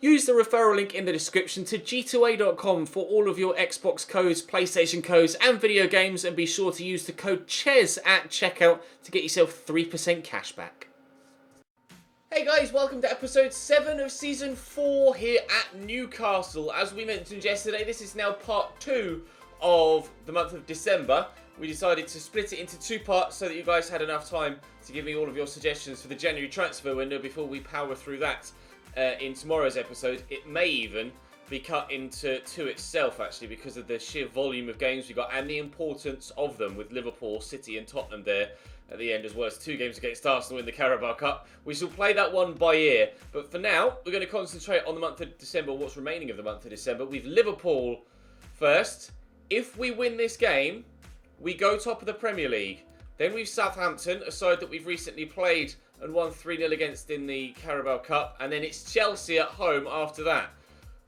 Use the referral link in the description to g2a.com for all of your Xbox codes, PlayStation codes and video games, and be sure to use the code CHES at checkout to get yourself 3% cash back. Hey guys, welcome to episode 7 of season 4 here at Newcastle. As we mentioned yesterday, this is now part 2 of the month of December. We decided to split it into 2 parts so that you guys had enough time to give me all of your suggestions for the January transfer window before we power through that in tomorrow's episode. It may even be cut into 2 itself, actually, because of the sheer volume of games we got and the importance of them, with Liverpool, City and Tottenham there at the end, as well as 2 games against Arsenal in the Carabao Cup. We shall play that one by ear, but for now we're going to concentrate on the month of December, what's remaining of the month of December. We've Liverpool first. If we win this game, we go top of the Premier League. Then we've Southampton, a side that we've recently played and won 3-0 against in the Carabao Cup. And then it's Chelsea at home after that.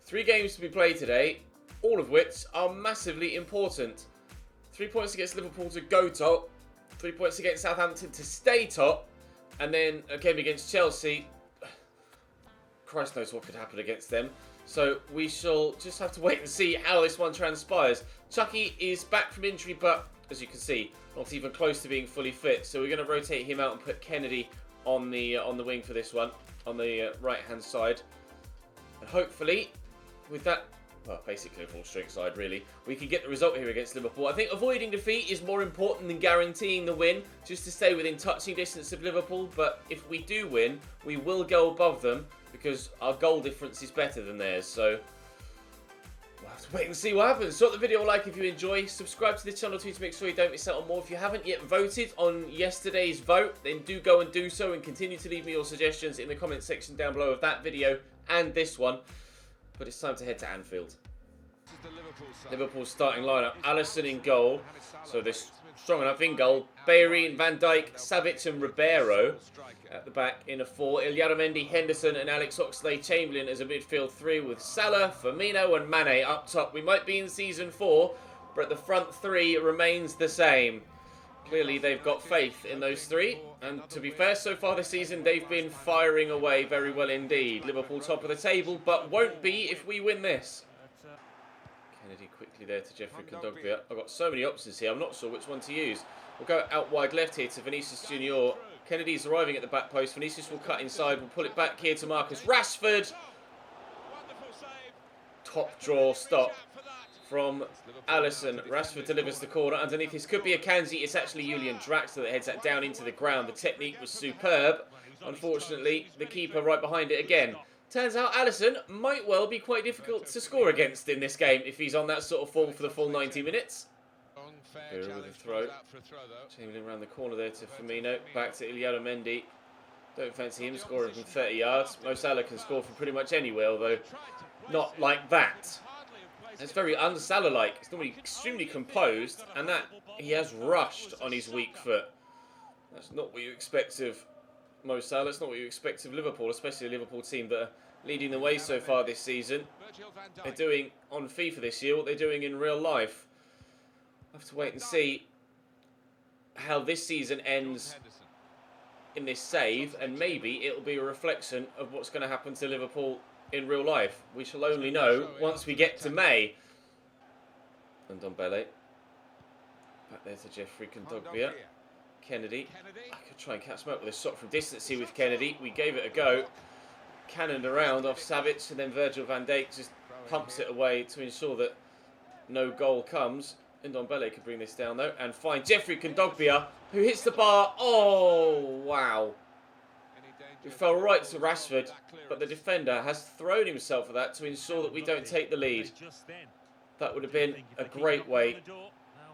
3 games to be played today, all of which are massively important. 3 points against Liverpool to go top. 3 points against Southampton to stay top. And then a game against Chelsea. Christ knows what could happen against them. So we shall just have to wait and see how this one transpires. Chucky is back from injury, but as you can see, not even close to being fully fit. So we're going to rotate him out and put Kennedy on the wing for this one, on the right-hand side. And hopefully, with that, well, basically a full-strength side, really, we can get the result here against Liverpool. I think avoiding defeat is more important than guaranteeing the win, just to stay within touching distance of Liverpool. But if we do win, we will go above them, because our goal difference is better than theirs. So we'll have to wait and see what happens. Drop the video a like if you enjoy. Subscribe to the channel too to make sure you don't miss out on more. If you haven't yet voted on yesterday's vote, then do go and do so, and continue to leave me your suggestions in the comment section down below of that video and this one. But it's time to head to Anfield. Liverpool's starting lineup: Alisson in goal. So they're strong enough in goal. Bellerin, Van Dijk, Savic and Ribeiro at the back in a 4. Mendy, Henderson and Alex Oxlade-Chamberlain as a midfield 3, with Salah, Firmino and Mane up top. We might be in season 4, but the front 3 remains the same. Clearly they've got faith in those 3, and to be fair, so far this season they've been firing away very well indeed. Liverpool top of the table, but won't be if we win this. Kennedy quickly there to Jeffrey Kondogbia. I've got so many options here, I'm not sure which one to use. We'll go out wide left here to Vinicius Junior. Kennedy's arriving at the back post. Vinicius will cut inside. We'll pull it back here to Marcus Rashford. Top draw stop from Alisson. Rashford delivers the corner. Underneath this could be a Kanzi. It's actually Julian Draxler that heads that down into the ground. The technique was superb. Unfortunately, the keeper right behind it again. Turns out Alisson might well be quite difficult to score against in this game if he's on that sort of form for the full 90 minutes. With a throw. Chamberlain around the corner there to Firmino. Back to Mendy. Don't fancy him scoring from 30 yards. Mo Salah can score from pretty much anywhere, although not like that. It's very un-Salah-like. He's normally extremely composed, and that he has rushed on his weak foot. That's not what you expect of Mo Salah. That's not what you expect of Liverpool, especially a Liverpool team that are leading the way so far this season. They're doing on FIFA this year what they're doing in real life. Have to wait and see how this season ends in this save, and maybe it'll be a reflection of what's going to happen to Liverpool in real life. We shall only know once we get to May. And Ndombele back there to Jeffrey Kondogbia. Kennedy. I could try and catch him up with a shot from distance here with Kennedy. We gave it a go. Cannoned around off Savic, and then Virgil van Dijk just pumps it away to ensure that no goal comes. Ndombele could bring this down though and find Jeffrey Kondogbia, who hits the bar. Oh, wow. It fell right to Rashford, but the defender has thrown himself at that to ensure that we don't take the lead. That would have been a great way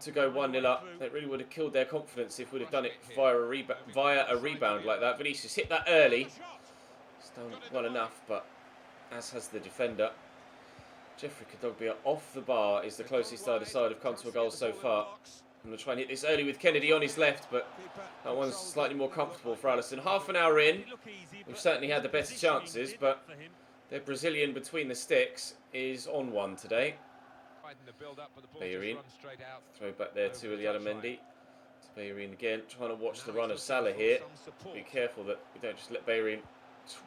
to go 1-0 up. That really would have killed their confidence if we'd have done it via a rebound like that. Vinicius hit that early. It's done well enough, but as has the defender. Jeffrey Kondogbia off the bar is the closest either side have come to a goal so far. I'm going to try and hit this early with Kennedy on his left, but that one's slightly more comfortable for Alisson. Half an hour in, we've certainly had the better chances, but their Brazilian between the sticks is on one today. Bellerin, throw back there to Mendy. Bellerin again, trying to watch the run of Salah here. Be careful that we don't just let Bellerin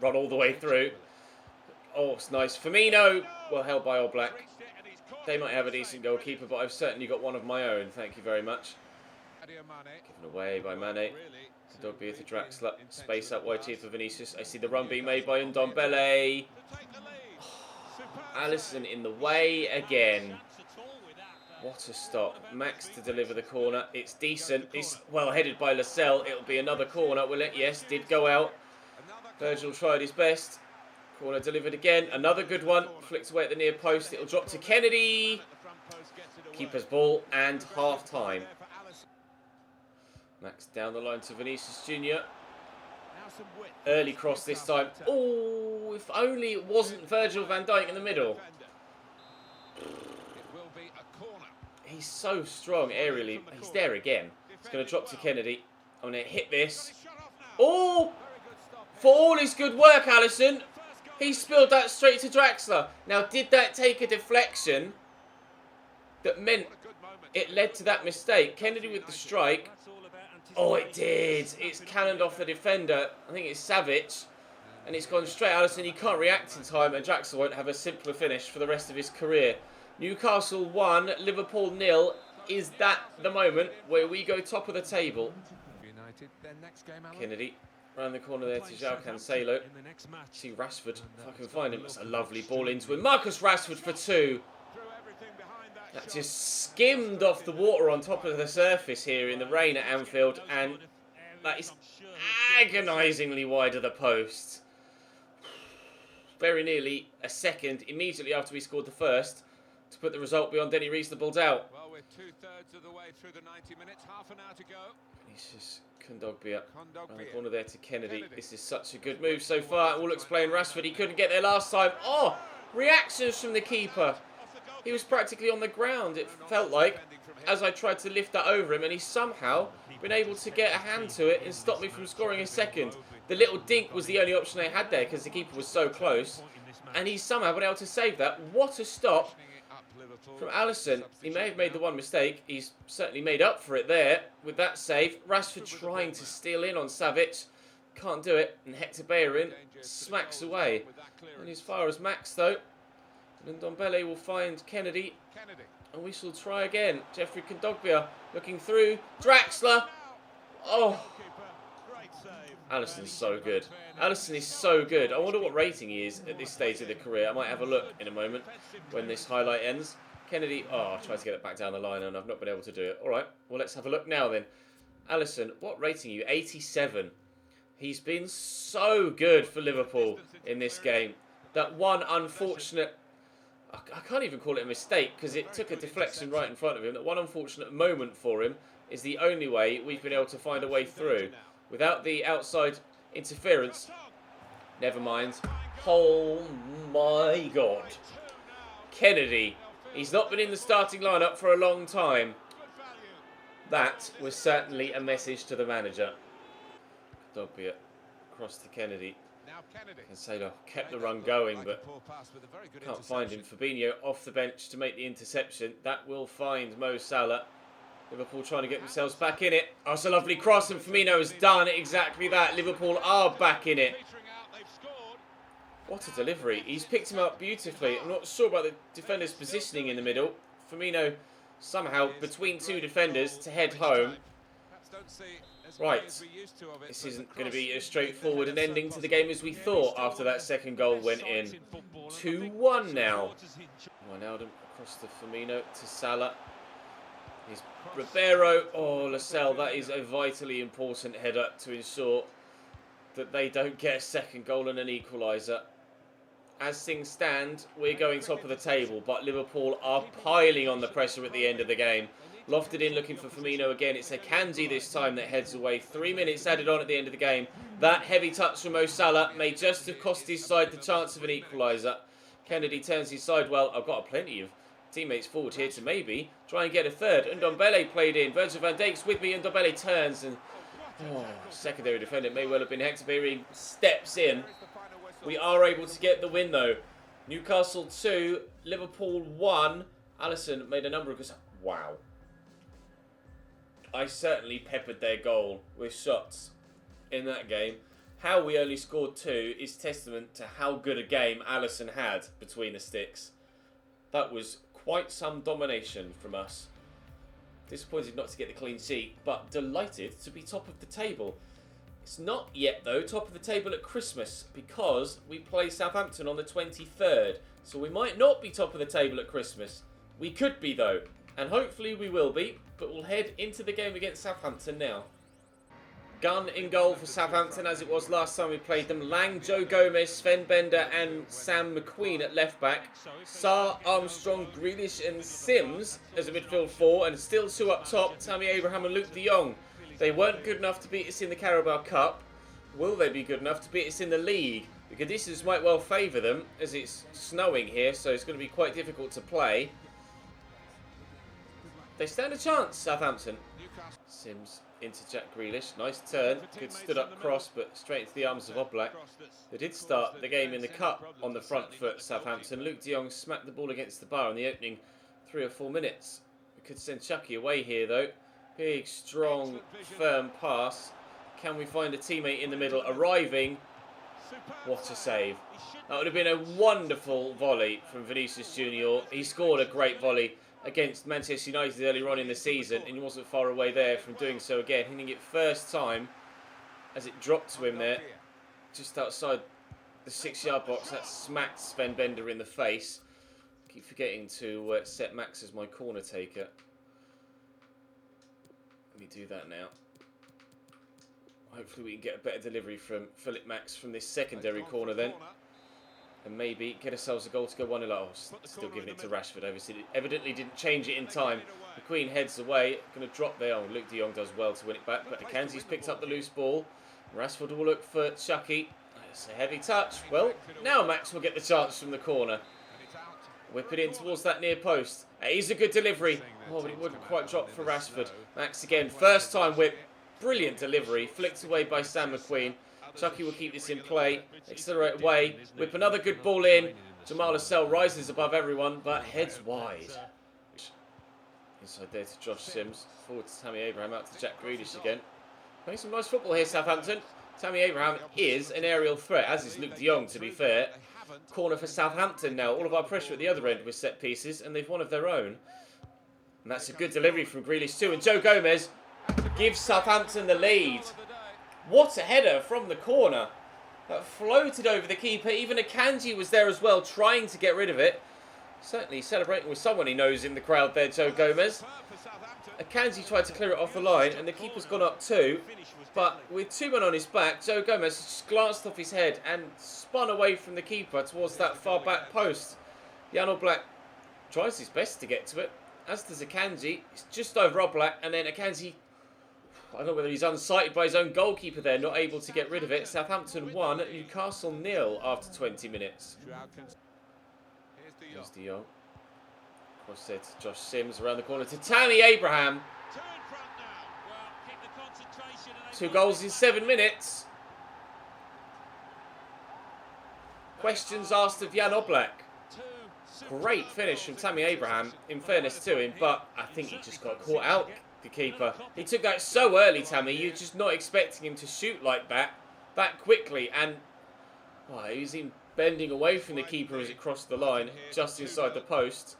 run all the way through. Oh, it's nice. Firmino, well held by All Black. They might have a decent goalkeeper, but I've certainly got one of my own. Thank you very much. Given away by Mane. Kondogbia to Draxler. Space up wide here for Vinicius. I see the run being made by Ndombele. Alisson in the way again. What a stop. Max to deliver the corner. It's decent. It's well headed by Lascelles. It'll be another corner, will it? Yes, did go out. Virgil tried his best. Corner delivered again. Another good one. Flicked away at the near post. It'll drop to Kennedy. Keeper's ball and half-time. Max down the line to Vinicius Jr. Early cross this time. Oh, if only it wasn't Virgil van Dijk in the middle. He's so strong aerially. He's there again. He's going to drop to Kennedy. I'm going to hit this. Oh! For all his good work, Alisson, he spilled that straight to Draxler. Now, did that take a deflection that meant it led to that mistake? Kennedy with the strike. Oh, it did. It's cannoned off the defender. I think it's Savic. And it's gone straight. Alisson, he can't react in time, and Draxler won't have a simpler finish for the rest of his career. Newcastle 1, Liverpool 0. Is that the moment where we go top of the table? Kennedy around the corner there to João Cancelo. See Rashford, if I can find him. That's a lovely ball into him. Marcus Rashford for 2. That just skimmed off the water on top of the surface here in the rain at Anfield, and that is agonisingly wide of the post. Very nearly a second immediately after we scored the first to put the result beyond any reasonable doubt. Well, we're 2/3 of the way through the 90 minutes, half an hour to go. Vinicius Kondogbia around the corner there to Kennedy. This is such a good move so far. All explain Rashford, he couldn't get there last time. Oh, reactions from the keeper. He was practically on the ground, it felt like, as I tried to lift that over him, and he's somehow been able to get a hand to it and stop me from scoring a second. The little dink was the only option I had there because the keeper was so close, and he's somehow been able to save that. What a stop from Alisson. He may have made the one mistake. He's certainly made up for it there with that save. Rashford trying to steal in on Savic. Can't do it. And Hector Bellerin smacks away. And as far as Max, though, Ndombele will find Kennedy. And we shall try again. Jeffrey Kondogbia looking through. Draxler. Oh. Alisson's so good. Alisson is so good. I wonder what rating he is at this stage of the career. I might have a look in a moment when this highlight ends. Kennedy. Oh, I tried to get it back down the line and I've not been able to do it. All right. Well, let's have a look now then. Alisson, what rating are you? 87. He's been so good for Liverpool in this game. That one unfortunate... I can't even call it a mistake because it took a deflection right in front of him. That one unfortunate moment for him is the only way we've been able to find a way through. Without the outside interference, never mind. Oh my God. Kennedy. He's not been in the starting lineup for a long time. That was certainly a message to the manager. Kondogbia across to Kennedy. Cancelo kept the run going, but can't find him. Fabinho off the bench to make the interception. That will find Mo Salah. Liverpool trying to get themselves back in it. Oh, it's a lovely cross, and Firmino has done exactly that. Liverpool are back in it. What a delivery. He's picked him up beautifully. I'm not sure about the defender's positioning in the middle. Firmino somehow between two defenders to head home. Right, this isn't going to be as straightforward an ending to the game as we thought after that second goal went in. 2-1 now. Wijnaldum across to Firmino, to Salah. Here's Ribeiro. Oh, Lascelles, that is a vitally important header to ensure that they don't get a second goal and an equaliser. As things stand, we're going top of the table, but Liverpool are piling on the pressure at the end of the game. Lofted in, looking for Firmino again. It's Akanji this time that heads away. 3 minutes added on at the end of the game. That heavy touch from Mo Salah may just have cost his side the chance of an equaliser. Kennedy turns his side well. I've got plenty of teammates forward here to maybe try and get a third. Ndombele played in. Virgil van Dijk's with me. Ndombele turns and... secondary defender may well have been Hector Bellerin. Steps in. We are able to get the win though. Newcastle 2, Liverpool 1. Alisson made a number of... Wow. I certainly peppered their goal with shots in that game. How we only scored 2 is testament to how good a game Alisson had between the sticks. That was quite some domination from us. Disappointed not to get the clean sheet, but delighted to be top of the table. It's not yet, though, top of the table at Christmas, because we play Southampton on the 23rd. So we might not be top of the table at Christmas. We could be, though, and hopefully we will be, but we'll head into the game against Southampton now. Gunn in goal for Southampton, as it was last time we played them. Lang, Joe Gomez, Sven Bender and Sam McQueen at left back. Sarr, Armstrong, Grealish and Sims as a midfield 4, and still 2 up top, Tammy Abraham and Luke de Jong. They weren't good enough to beat us in the Carabao Cup. Will they be good enough to beat us in the league? The conditions might well favour them, as it's snowing here, so it's going to be quite difficult to play. They stand a chance, Southampton. Sims into Jack Grealish. Nice turn. Good stood up cross, but straight into the arms of Oblak. They did start the game in the cup on the front foot, Southampton. Luke de Jong smacked the ball against the bar in the opening 3 or 4 minutes. We could send Chucky away here, though. Big, strong, firm pass. Can we find a teammate in the middle? Arriving. What a save. That would have been a wonderful volley from Vinicius Junior. He scored a great volley against Manchester United earlier on in the season, and he wasn't far away there from doing so again. Hitting it first time as it dropped to him there, just outside the 6-yard box. That smacked Sven Bender in the face. Keep forgetting to set Max as my corner taker. Let me do that now. Hopefully we can get a better delivery from Philip Max from this secondary corner then. And maybe get ourselves a goal to go 1-0. Oh, still giving it to Rashford. Evidently didn't change it in time. The Queen heads away. Going to drop there. Oh, Luke de Jong does well to win it back. But Akanji's picked up the loose ball. Rashford will look for Chucky. It's a heavy touch. Well, now Max will get the chance from the corner. Whip it in towards that near post. It is a good delivery. Oh, but it wouldn't quite drop for Rashford. Max again. First time whip. Brilliant delivery. Flicked away by Sam McQueen. Chucky will keep this in play. Accelerate away. Whip another good ball in. Jamal Lascelles rises above everyone, but heads wide. Inside there to Josh Sims. Forward to Tammy Abraham. Out to Jack Grealish again. Playing some nice football here, Southampton. Tammy Abraham is an aerial threat, as is Luke de Jong, to be fair. Corner for Southampton now. All of our pressure at the other end with set pieces, and they've one of their own. And that's a good delivery from Grealish too. And Joe Gomez gives Southampton the lead. What a header from the corner. That floated over the keeper. Even Akanji was there as well, trying to get rid of it. Certainly celebrating with someone he knows in the crowd there, Joe Gomez. Akanji tried to clear it off the line, and the keeper's gone up too. But with 2 men on his back, Joe Gomez just glanced off his head and spun away from the keeper towards that far back post. Jan Oblak tries his best to get to it, as does Akanji. It's just over Oblak, and then Akanji, I don't know whether he's unsighted by his own goalkeeper there, not able to get rid of it. Southampton 1, Newcastle 0 after 20 minutes. Here's de Jong. Cross there to Josh Sims, around the corner to Tammy Abraham. 2 goals in 7 minutes. Questions asked of Jan Oblak. Great finish from Tammy Abraham, in fairness to him, but I think he just got caught out, the keeper. He took that so early, Tammy. You're just not expecting him to shoot like that quickly. And he was in bending away from the keeper as it crossed the line, just inside the post.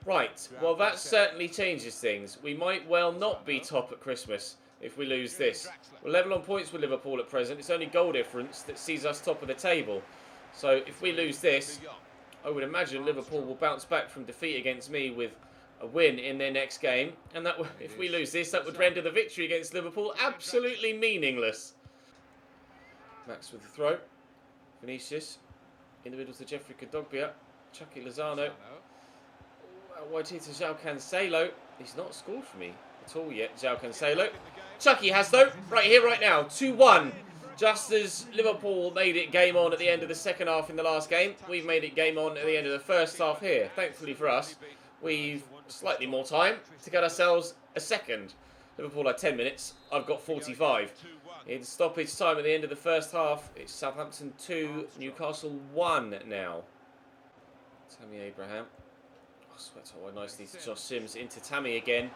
Right, well that certainly changes things. We might well not be top at Christmas if we lose this. We're level on points with Liverpool at present. It's only goal difference that sees us top of the table. So if we lose this, I would imagine Liverpool will bounce back from defeat against me with a win in their next game. And that, if we lose this, that would render the victory against Liverpool absolutely meaningless. Max with the throw. Vinicius in the middle to Jeffrey Kondogbia. Chucky Lozano. Wide here to João Cancelo. He's not scored for me at all yet, João Cancelo. Chucky has though, right here, right now. 2-1. Just as Liverpool made it game on at the end of the second half in the last game, we've made it game on at the end of the first half here. Thankfully for us, we've slightly more time to get ourselves a second. Liverpool had 10 minutes. I've got 45. In stoppage time at the end of the first half, it's Southampton 2, Newcastle 1 now. Tammy Abraham. Oh, sweats out nicely to Josh Sims into Tammy again.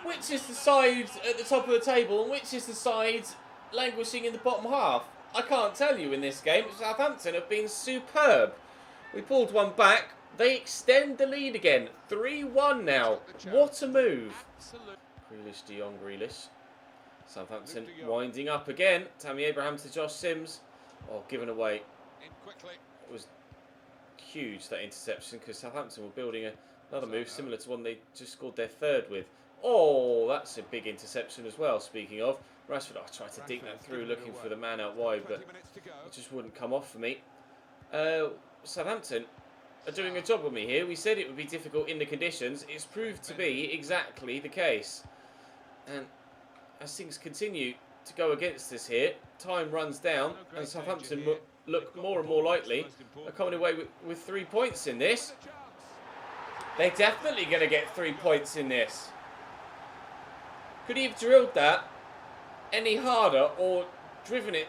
Which is the side at the top of the table and which is the side languishing in the bottom half? I can't tell you in this game. Southampton have been superb. We pulled one back. They extend the lead again. 3-1 now. What a move. Grealish, De Jong, Grealish. Southampton winding up again. Tammy Abraham to Josh Sims. Oh, given away. It was huge, that interception, because Southampton were building another move similar to one they just scored their third with. Oh, that's a big interception as well, speaking of. Rashford, I tried to dig that through looking for the man out wide, but it just wouldn't come off for me. Southampton are doing a job on me here. We said it would be difficult in the conditions. It's proved to be exactly the case. And as things continue to go against us here, time runs down, and Southampton look more and more likely are coming away with 3 points in this. They're definitely going to get 3 points in this. Could he have drilled that any harder or driven it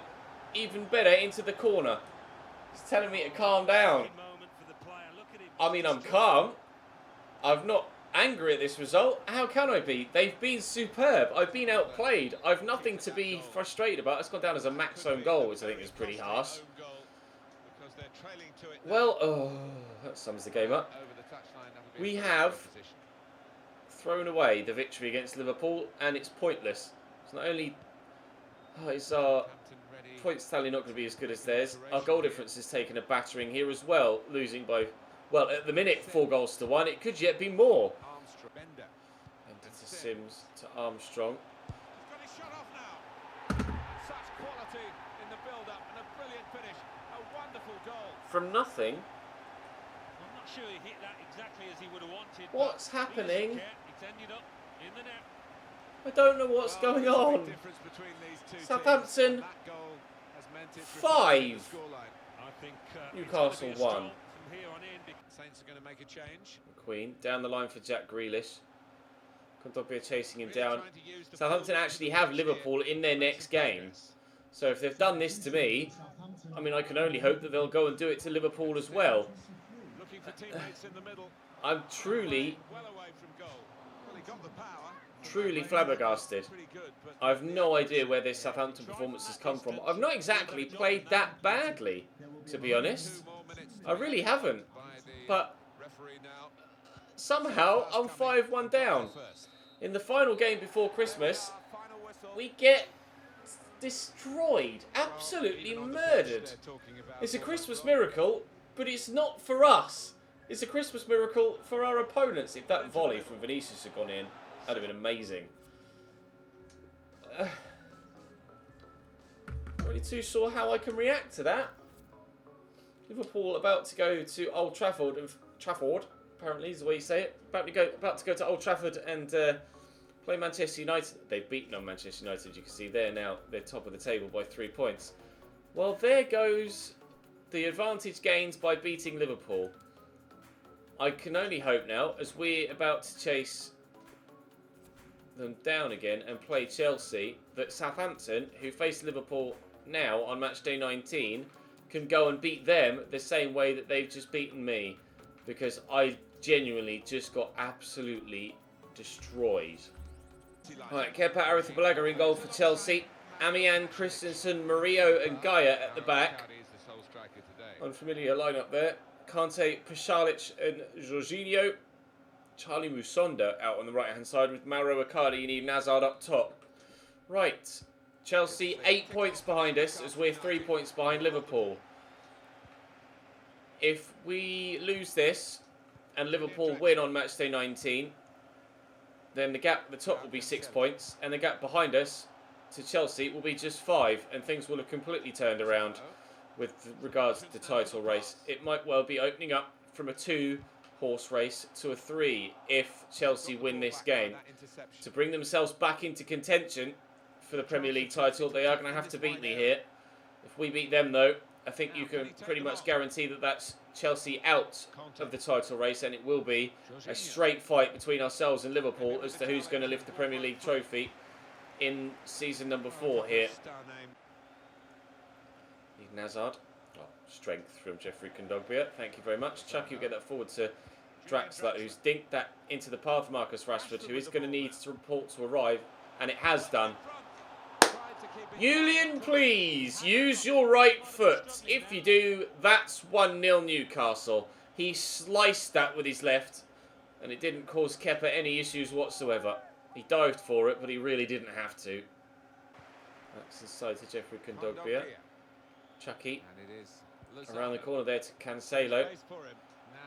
even better into the corner? He's telling me to calm down. I mean, I'm calm. I'm not angry at this result. How can I be? They've been superb. I've been outplayed. I've nothing to be frustrated about. It's gone down as a max own goal, which I think is pretty harsh. Well, that sums the game up. We have thrown away the victory against Liverpool, and it's pointless. It's not only is our points tally not going to be as good as theirs, our goal difference is taking a battering here as well, losing by, well, at the minute 4 goals to 1. It could yet be more. And to Sims, to Armstrong. From nothing. I'm not sure he hit that exactly as he would have wanted. What's happening? I don't know what's going on. Southampton 5. Newcastle 1. McQueen down the line for Jack Grealish. Kondogbia chasing him down. Southampton actually have Liverpool in their next game. So if they've done this to me, I mean, I can only hope that they'll go and do it to Liverpool as well. I'm truly flabbergasted. I've no idea where this Southampton performance has come from. I've not exactly played that badly, to be honest. I really haven't. But somehow I'm 5-1 down. In the final game before Christmas, we get destroyed, absolutely murdered. It's a Christmas miracle, but it's not for us. It's a Christmas miracle for our opponents. If that volley from Vinicius had gone in, that'd have been amazing. Not really too sure how I can react to that. Liverpool about to go to Old Trafford, apparently is the way you say it. About to go to Old Trafford and play Manchester United. They've beaten on Manchester United, you can see there now. They're top of the table by 3 points. Well, there goes the advantage gained by beating Liverpool. I can only hope now, as we're about to chase them down again and play Chelsea, that Southampton, who face Liverpool now on match day 19, can go and beat them the same way that they've just beaten me. Because I genuinely just got absolutely destroyed. Right, Kepa Arrizabalaga in goal for Chelsea. Amian, Christensen, Murillo and Gaia at the back. Unfamiliar lineup there. Kante, Pasalic and Jorginho. Charlie Musonda out on the right hand side with Mauro Icardi and Eden Hazard up top. Right, Chelsea 8 points behind us as we're 3 points behind Liverpool. If we lose this and Liverpool win on match day 19, then the gap at the top will be 6 points and the gap behind us to Chelsea will be just 5, and things will have completely turned around with regards to the title race. It might well be opening up from a 2-horse race to a 3 if Chelsea win this game. To bring themselves back into contention for the Premier League title, they are going to have to beat me here. If we beat them though, I think you can pretty much guarantee that that's Chelsea out of the title race, and it will be a straight fight between ourselves and Liverpool as to who's going to lift the Premier League trophy in season number 4 here. Eden Hazard. Oh, strength from Jeffrey Kondogbia. Thank you very much. Chuck, you get that forward to Draxler, who's dinked that into the path of Marcus Rashford, who is going to need to report to arrive, and it has done. Julian, please, use your right foot. If you do, that's 1-0 Newcastle. He sliced that with his left, and it didn't cause Kepa any issues whatsoever. He dived for it, but he really didn't have to. That's inside to Jeffrey Kondogbia. Chucky around the corner there to Cancelo.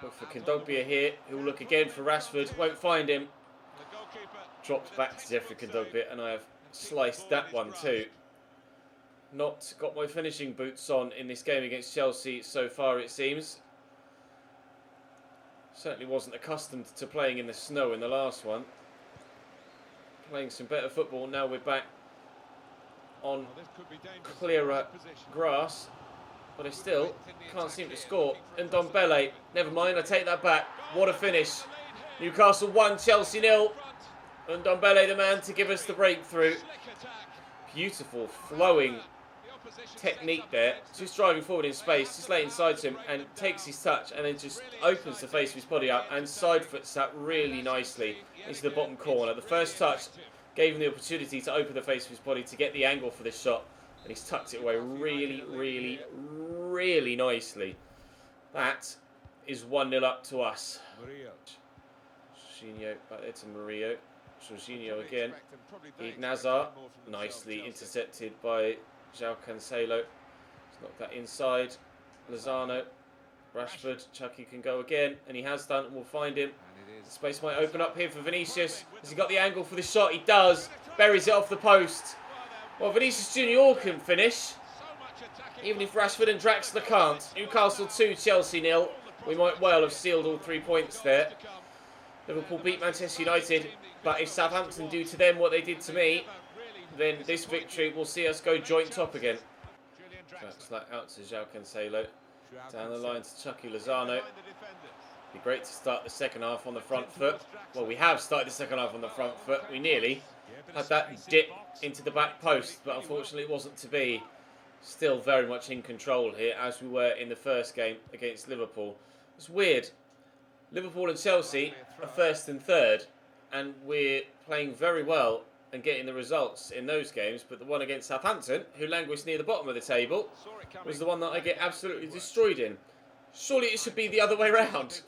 Look for Kondogbia here. He'll look again for Rashford. Won't find him. Dropped back to Jeffrey Kondogbia, and I have sliced that one too. Not got my finishing boots on in this game against Chelsea so far, it seems. Certainly wasn't accustomed to playing in the snow in the last one. Playing some better football. Now we're back on clearer grass. But I still can't seem to score. And Ndombele, never mind, I take that back. What a finish. Newcastle 1, Chelsea 0. And Ndombele the man to give us the breakthrough. Beautiful flowing technique there. Just driving forward in space, just lay inside to him and takes his touch and then just opens the face of his body up and side foots that really nicely into the bottom corner. The first touch gave him the opportunity to open the face of his body to get the angle for this shot. And he's tucked it away really, really, really nicely. That is 1-0 up to us. Jorginho back there to Murillo. Jorginho again. Ignazar, nicely intercepted by João Cancelo. He's knocked that inside. Lozano, Rashford, Chucky can go again, and he has done, and we'll find him. The space might open up here for Vinicius. Has he got the angle for the shot? He does. Buries it off the post. Well, Vinicius Junior can finish, even if Rashford and Draxler can't. Newcastle 2, Chelsea 0. We might well have sealed all 3 points there. Liverpool beat Manchester United, but if Southampton do to them what they did to me, then this victory will see us go joint top again. Draxler out to João Cancelo. Down the line to Chucky Lozano. Be great to start the second half on the front foot. Well, we have started the second half on the front foot. We nearly had that dip into the back post, but unfortunately it wasn't to be. Still very much in control here, as we were in the first game against Liverpool. It's weird. Liverpool and Chelsea are first and third, and we're playing very well and getting the results in those games, but the one against Southampton, who languished near the bottom of the table, was the one that I get absolutely destroyed in. Surely it should be the other way round.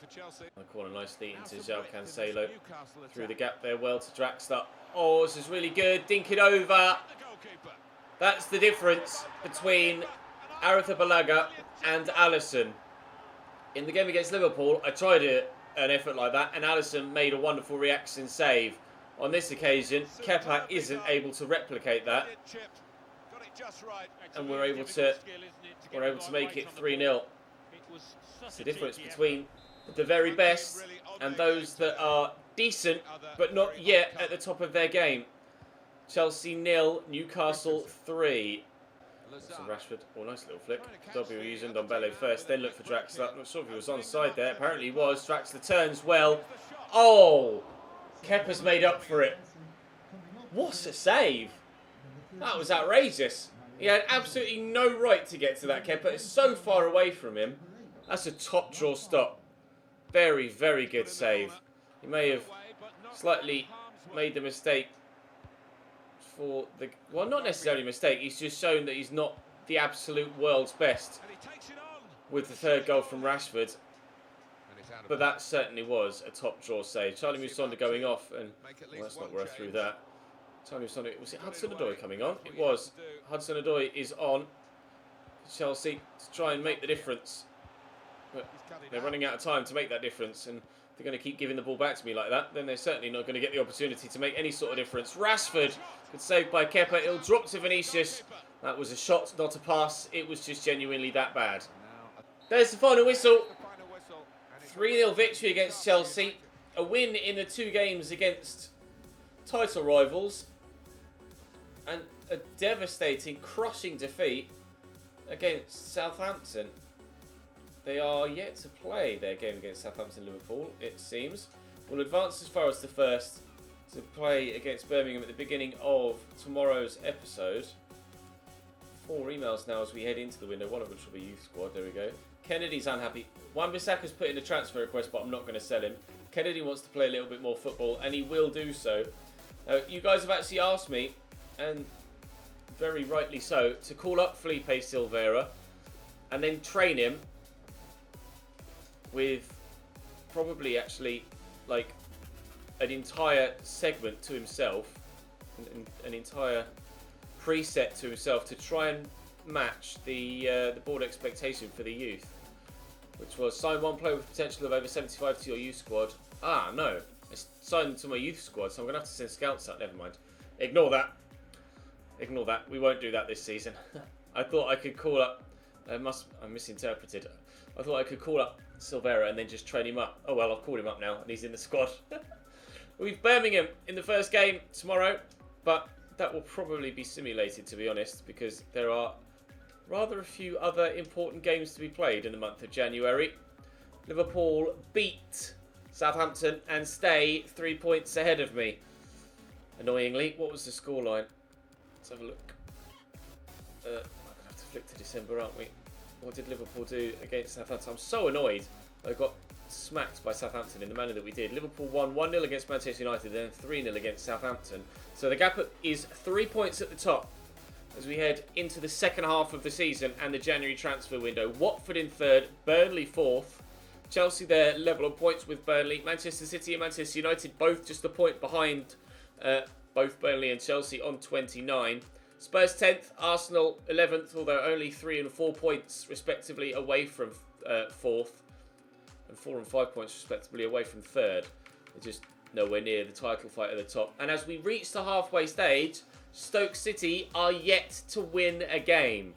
The corner nicely into João Cancelo. Through the gap there well to Draxler. Oh, this is really good. Dink it over. That's the difference between Arrizabalaga and Alisson. In the game against Liverpool, I tried an effort like that, and Alisson made a wonderful reaction save. On this occasion, Kepa isn't able to replicate that, and we're able to make it 3-0. It's the difference between the very best and those that are decent, but not yet at the top of their game. Chelsea 0, Newcastle 3. So Rashford, oh, nice little flick. W using Ndombele first, then look for Draxler. I'm not sure if he was onside there. Apparently he was. Draxler turns well. Oh! Kepa's made up for it. What a save! That was outrageous. He had absolutely no right to get to that, Kepa. It's so far away from him. That's a top draw stop. Very, very good save. He may have slightly made the mistake for the... Well, not necessarily a mistake. He's just shown that he's not the absolute world's best with the third goal from Rashford. But that certainly was a top draw save. Charlie Musonda going off, and well, that's not where I threw that. Charlie Musonda, was it Hudson-Odoi coming on? It was. Hudson-Odoi is on Chelsea to try and make the difference. But they're running out of time to make that difference, and if they're going to keep giving the ball back to me like that, then they're certainly not going to get the opportunity to make any sort of difference. Rashford, good save by Kepa. It'll drop to Vinicius. That was a shot, not a pass. It was just genuinely that bad. There's the final whistle. 3-0 victory against Chelsea. A win in the 2 games against title rivals. And a devastating, crushing defeat against Southampton. They are yet to play their game against Southampton Liverpool, it seems. We'll advance as far as the first to play against Birmingham at the beginning of tomorrow's episode. 4 emails now as we head into the window, one of which will be youth squad. There we go. Kennedy's unhappy. Wan-Bissaka's put in a transfer request, but I'm not going to sell him. Kennedy wants to play a little bit more football, and he will do so. You guys have actually asked me, and very rightly so, to call up Felipe Silveira and then train him with probably actually like an entire segment to himself, an entire preset to himself to try and match the board expectation for the youth, which was sign one player with potential of over 75 to your youth squad. Ah, no. It's signed to my youth squad, so I'm going to have to send scouts out. Never mind. Ignore that. Ignore that. We won't do that this season. I thought I could call up... I misinterpreted. I thought I could call up Silveira and then just train him up. Oh, well, I've called him up now, and he's in the squad. We've Birmingham in the first game tomorrow, but that will probably be simulated, to be honest, because there are rather a few other important games to be played in the month of January. Liverpool beat Southampton and stay 3 points ahead of me. Annoyingly, what was the scoreline? Let's have a look. I'm going to have to flick to December, aren't we? What did Liverpool do against Southampton? I'm so annoyed. I got smacked by Southampton in the manner that we did. Liverpool won 1-0 against Manchester United, then 3-0 against Southampton. So the gap is 3 points at the top as we head into the second half of the season and the January transfer window. Watford in third, Burnley fourth. Chelsea there, level of points with Burnley. Manchester City and Manchester United both just a point behind both Burnley and Chelsea on 29. Spurs 10th, Arsenal 11th, although only 3 and 4 points respectively away from 4th. And 4 and 5 points respectively away from 3rd. They're just nowhere near the title fight at the top. And as we reach the halfway stage, Stoke City are yet to win a game.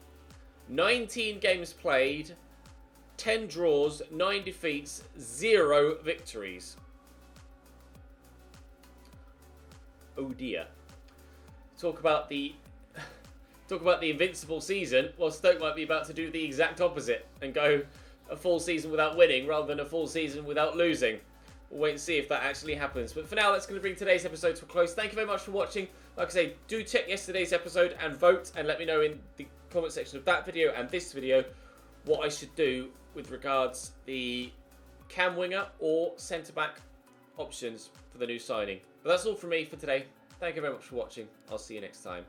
19 games played, 10 draws, 9 defeats, 0 victories. Oh dear. Talk about the invincible season. Well, Stoke might be about to do the exact opposite and go a full season without winning rather than a full season without losing. We'll wait and see if that actually happens. But for now, that's going to bring today's episode to a close. Thank you very much for watching. Like I say, do check yesterday's episode and vote, and let me know in the comment section of that video and this video what I should do with regards the cam winger or centre-back options for the new signing. But that's all from me for today. Thank you very much for watching. I'll see you next time.